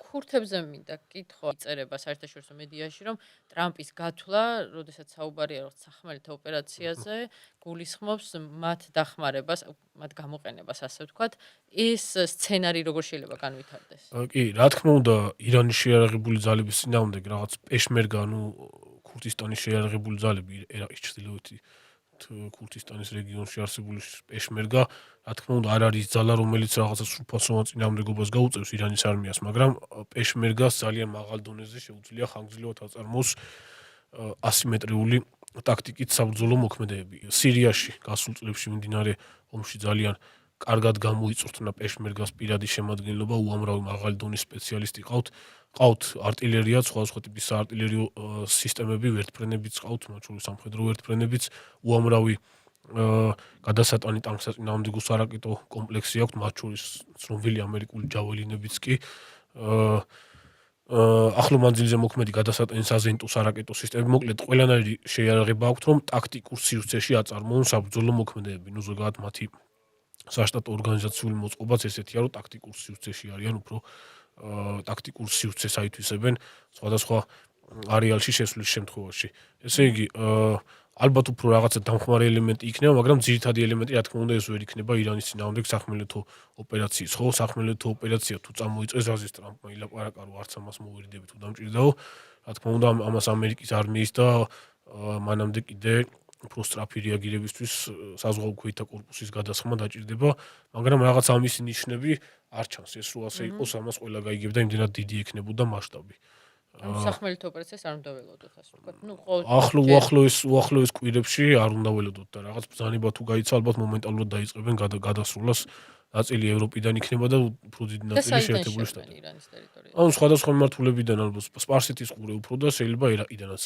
ქურთებზე მინდა კითხვა იწერება საერთაშორისო მედიაში, რომ ტრამპის გათვლა, როდესაც საუბარია როგორც სახმელეთო ოპერაციაზე, გულისხმობს მათ დახმარებას, მათ გამოყენებას, ასე ვთქვათ, ეს სცენარი როგორ შეიძლება განვითარდეს? კი, რა თქმა უნდა, ირანის შეიარაღებული ძალების წინააღმდეგ რაღაც პეშმერგა, ქურთისტანის შეიარაღებული ძალები, ერაყის ჩრდილოეთი ქურთისტანის რეგიონში არსებული პეშმერგა, რა თქმა უნდა, არ არის ძალა, რომელიც რაღაცა სრულფასოვან წინააღმდეგობას გაუწევს ირანის არმიას, მაგრამ პეშმერგას ძალიან მაღალ დონეზე შეუძლია ხანგრძლივად აწარმოოს ასიმეტრიული ტაქტიკით საბრძოლო მოქმედებები. სირიაში გასულ წლებში მიმდინარე ომში ძალიან კარგად გამოიწვრთნა პეშმერგას პირადი შემადგენლობა, უამრავი მაღალი დონის სპეციალისტი ყავთ артиლერია, სხვადასხვა ტიპის საარტილერიო სისტემები, ვერტმფრენებიც ყავთ, მათ შორის სამხედრო ვერტმფრენებიც, უამრავი გადასატანი ტანკსაწინააღმდეგო სარაკეტო კომპლექსი აქვს, მათ შორის ცნობილი ამერიკული ჯაველინებიც კი. ახლო მანძილზე მოქმედი გადასატანი საზეიმტო სარაკეტო სისტემები, მოკლედ ყველანაირი შეიარაღება აქვთ, რომ ტაქტიკურ სივრცეში აწარმოონ საბრძოლო მოქმედებები. ზოგადად მათი საშტატო ორგანიზაციული მოწყობაც ესეთია, რომ ტაქტიკურ სივრცეში არიან, უფრო ტაქტიკურ სივრცეს აითვისებენ სხვადასხვა არეალში შესვლის შემთხვევაში. ესე იგი, ალბათ უფრო რაღაცა დამხმარე ელემენტი იქნება, მაგრამ ძირითადი ელემენტი, რა თქმა უნდა, ეს ვერ იქნება ირანის წინააღმდეგ სახმელეთო ოპერაციის. ხო, სახმელეთო ოპერაცია თუ წამოიწყეს, რაზეც ტრამპმა ილაპარაკა, რომ არც ამას მოვირიდები თუ დამჭირდაო, რა თქმა უნდა, ამას ამერიკის არმიის და მანამდე კიდე უფრო სწრაფი რეაგირებისთვის საზღვაო ქვეითთა კორპუსის გადასხმა დაჭირდება, მაგრამ რაღაც ამის ნიშნები არ ჩანს. ეს რო ასე იყოს, ამას ყველა გაიგებდა, იმდენად დიდი ექნებოდა მასშტაბი. სახმელეთო ოპერაციას არ უნდა ველოდოთ, ასე ვთქვათ. უახლოეს კვირებში არ უნდა ველოდოთ და რაღაც ბრძანება თუ გაიცა, ალბათ მომენტალურად დაიწყებენ გადასროლას. ნაწილი ევროპიდან იქნება და უფრო დიდი ნაწილი შეერთებული შტატები. ირანის ტერიტორიაზე. ანუ სხვადასხვა მიმართულებიდან ალბათ სპარსეთის ყურე უფრო და შეიძლება ერაყიდანაც.